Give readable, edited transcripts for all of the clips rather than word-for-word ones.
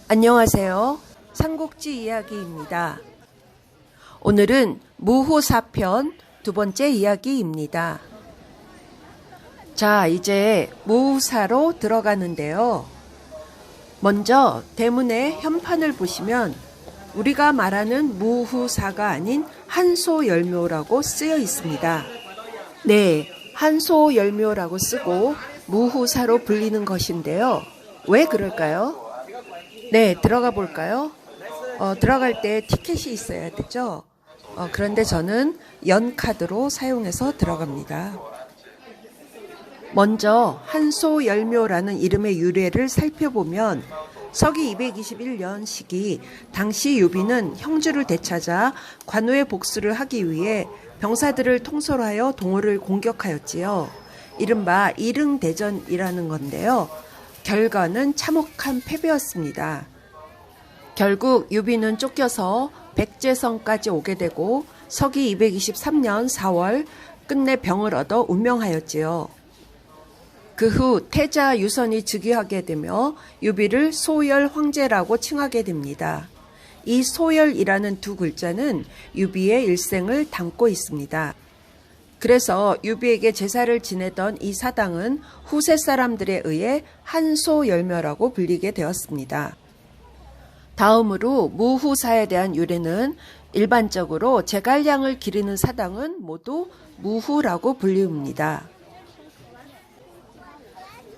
안녕하세요. 삼국지 이야기입니다. 오늘은 무후사편 두 번째 이야기입니다. 자, 이제 무후사로 들어가는데요. 먼저 대문의 현판을 보시면 우리가 말하는 무후사가 아닌 한소열묘라고 쓰여 있습니다. 네, 한소열묘라고 쓰고 무후사로 불리는 것인데요. 왜 그럴까요? 네, 들어가 볼까요? 들어갈 때 티켓이 있어야 되죠? 그런데 저는 연카드로 사용해서 들어갑니다. 먼저 한소열묘라는 이름의 유래를 살펴보면 서기 221년 시기 당시 유비는 형주를 되찾아 관우의 복수를 하기 위해 병사들을 통솔하여 동호를 공격하였지요. 이른바 이릉대전이라는 건데요. 결과는 참혹한 패배였습니다. 결국 유비는 쫓겨서 백제성까지 오게 되고 서기 223년 4월 끝내 병을 얻어 운명하였지요. 그 후 태자 유선이 즉위하게 되며 유비를 소열 황제라고 칭하게 됩니다. 이 소열이라는 두 글자는 유비의 일생을 담고 있습니다. 그래서 유비에게 제사를 지내던 이 사당은 후세 사람들에 의해 한소열묘라고 불리게 되었습니다. 다음으로 무후사에 대한 유래는 일반적으로 제갈량을 기리는 사당은 모두 무후라고 불립니다.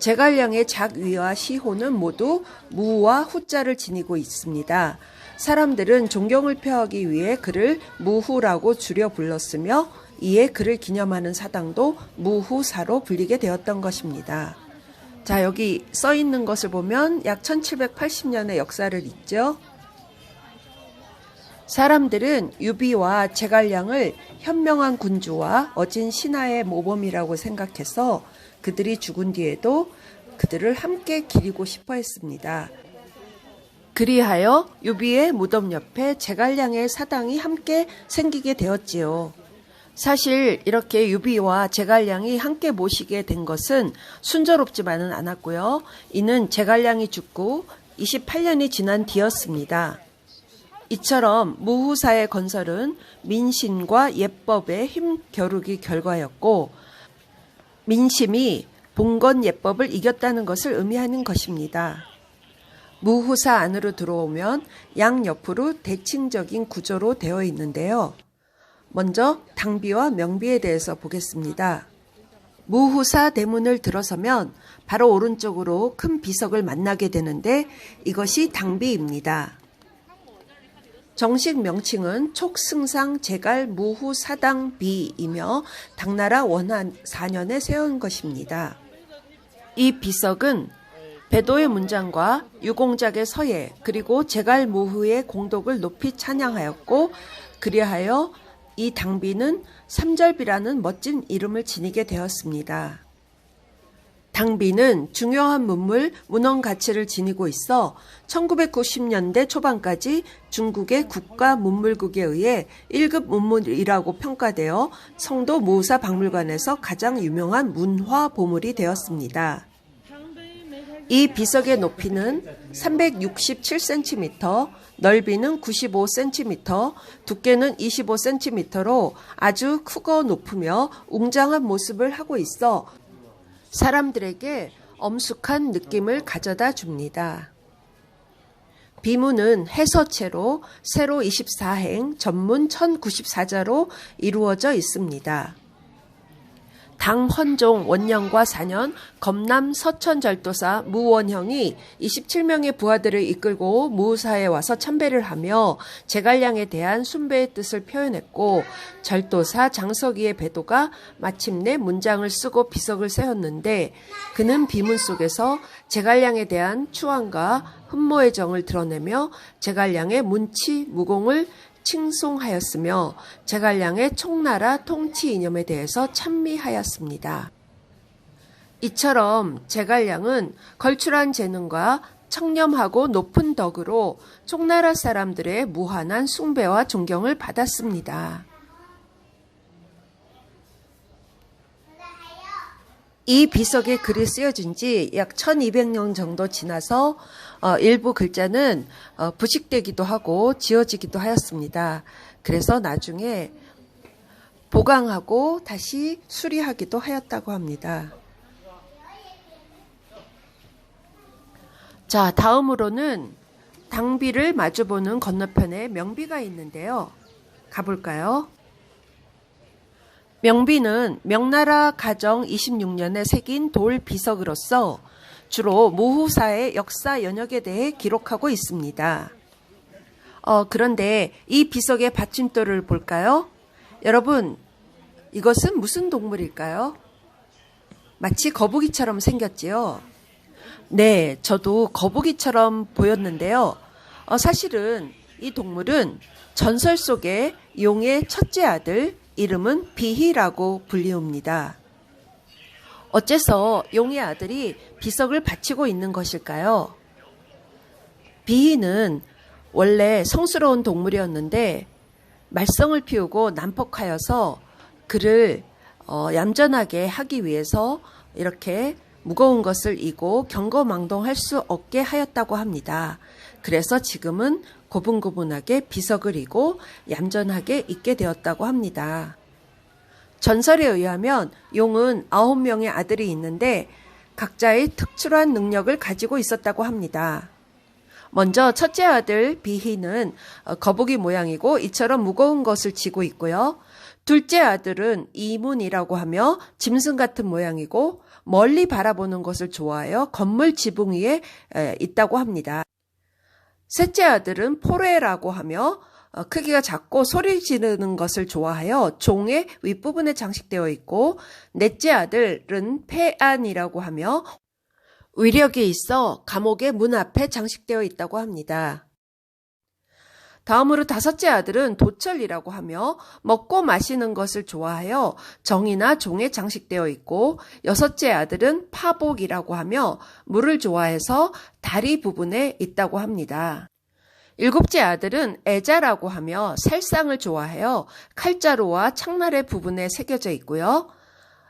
제갈량의 작위와 시호는 모두 무와 후자를 지니고 있습니다. 사람들은 존경을 표하기 위해 그를 무후라고 줄여 불렀으며 이에 그를 기념하는 사당도 무후사로 불리게 되었던 것입니다. 자, 여기 써 있는 것을 보면 약 1780년의 역사를 잇죠. 사람들은 유비와 제갈량을 현명한 군주와 어진 신하의 모범이라고 생각해서 그들이 죽은 뒤에도 그들을 함께 기리고 싶어 했습니다. 그리하여 유비의 무덤 옆에 제갈량의 사당이 함께 생기게 되었지요. 사실 이렇게 유비와 제갈량이 함께 모시게 된 것은 순조롭지만은 않았고요. 이는 제갈량이 죽고 28년이 지난 뒤였습니다. 이처럼 무후사의 건설은 민심과 예법의 힘겨루기 결과였고 민심이 봉건 예법을 이겼다는 것을 의미하는 것입니다. 무후사 안으로 들어오면 양옆으로 대칭적인 구조로 되어 있는데요. 먼저 당비와 명비에 대해서 보겠습니다. 무후사 대문을 들어서면 바로 오른쪽으로 큰 비석을 만나게 되는데 이것이 당비입니다. 정식 명칭은 촉승상 제갈 무후사당비이며 당나라 원한 4년에 세운 것입니다. 이 비석은 배도의 문장과 유공작의 서예 그리고 제갈 무후의 공덕을 높이 찬양하였고 그리하여 이 당비는 삼절비라는 멋진 이름을 지니게 되었습니다. 당비는 중요한 문물, 문헌 가치를 지니고 있어 1990년대 초반까지 중국의 국가문물국에 의해 1급 문물이라고 평가되어 성도 무후사 박물관에서 가장 유명한 문화 보물이 되었습니다. 이 비석의 높이는 367cm, 넓이는 95cm, 두께는 25cm로 아주 크고 높으며 웅장한 모습을 하고 있어 사람들에게 엄숙한 느낌을 가져다 줍니다. 비문은 해서체로 세로 24행, 전문 1094자로 이루어져 있습니다. 당헌종 원령과 4년 검남 서천절도사 무원형이 27명의 부하들을 이끌고 무후사에 와서 참배를 하며 제갈량에 대한 숭배의 뜻을 표현했고 절도사 장석이의 배도가 마침내 문장을 쓰고 비석을 세웠는데 그는 비문 속에서 제갈량에 대한 추앙과 흠모의 정을 드러내며 제갈량의 문치, 무공을 칭송하였으며 제갈량의 총나라 통치 이념에 대해서 찬미하였습니다. 이처럼 제갈량은 걸출한 재능과 청렴하고 높은 덕으로 총나라 사람들의 무한한 숭배와 존경을 받았습니다. 이 비석에 글이 쓰여진 지 약 1200년 정도 지나서 일부 글자는 부식되기도 하고 지워지기도 하였습니다. 그래서 나중에 보강하고 다시 수리하기도 하였다고 합니다. 자, 다음으로는 당비를 마주보는 건너편에 명비가 있는데요. 가볼까요? 명비는 명나라 가정 26년에 새긴 돌 비석으로서 주로 무후사의 역사 연역에 대해 기록하고 있습니다. 그런데 이 비석의 받침돌을 볼까요? 여러분, 이것은 무슨 동물일까요? 마치 거북이처럼 생겼지요? 네, 저도 거북이처럼 보였는데요. 사실은 이 동물은 전설 속의 용의 첫째 아들, 이름은 비희라고 불리웁니다. 어째서 용의 아들이 비석을 바치고 있는 것일까요? 비희는 원래 성스러운 동물이었는데 말썽을 피우고 난폭하여서 그를 얌전하게 하기 위해서 이렇게 무거운 것을 이고 경거망동할 수 없게 하였다고 합니다. 그래서 지금은 고분고분하게 비석을 이고 얌전하게 있게 되었다고 합니다. 전설에 의하면 용은 9명의 아들이 있는데 각자의 특출한 능력을 가지고 있었다고 합니다. 먼저 첫째 아들 비희는 거북이 모양이고 이처럼 무거운 것을 지고 있고요. 둘째 아들은 이문이라고 하며 짐승 같은 모양이고 멀리 바라보는 것을 좋아하여 건물 지붕 위에 있다고 합니다. 셋째 아들은 포레라고 하며 크기가 작고 소리 지르는 것을 좋아하여 종의 윗부분에 장식되어 있고, 넷째 아들은 폐안이라고 하며 위력이 있어 감옥의 문 앞에 장식되어 있다고 합니다. 다음으로 다섯째 아들은 도철이라고 하며 먹고 마시는 것을 좋아하여 정이나 종에 장식되어 있고, 여섯째 아들은 파복이라고 하며 물을 좋아해서 다리 부분에 있다고 합니다. 일곱째 아들은 애자라고 하며 살상을 좋아하여 칼자루와 창날의 부분에 새겨져 있고요.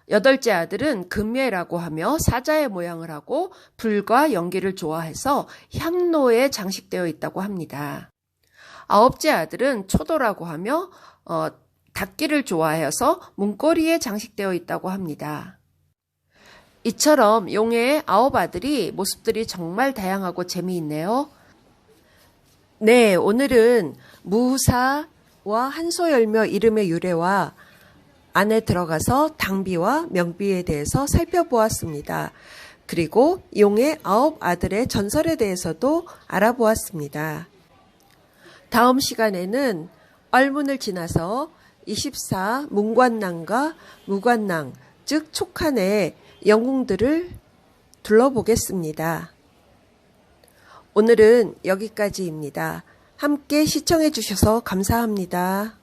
여덟째 아들은 금예라고 하며 사자의 모양을 하고 불과 연기를 좋아해서 향로에 장식되어 있다고 합니다. 아홉째 아들은 초도라고 하며 닭기를 좋아해서 문고리에 장식되어 있다고 합니다. 이처럼 용의 9 아들이 모습들이 정말 다양하고 재미있네요. 네, 오늘은 무사와 한소열며 이름의 유래와 안에 들어가서 당비와 명비에 대해서 살펴보았습니다. 그리고 용의 9 아들의 전설에 대해서도 알아보았습니다. 다음 시간에는 얼문을 지나서 24 문관낭과 무관낭, 즉 촉한의 영웅들을 둘러보겠습니다. 오늘은 여기까지입니다. 함께 시청해 주셔서 감사합니다.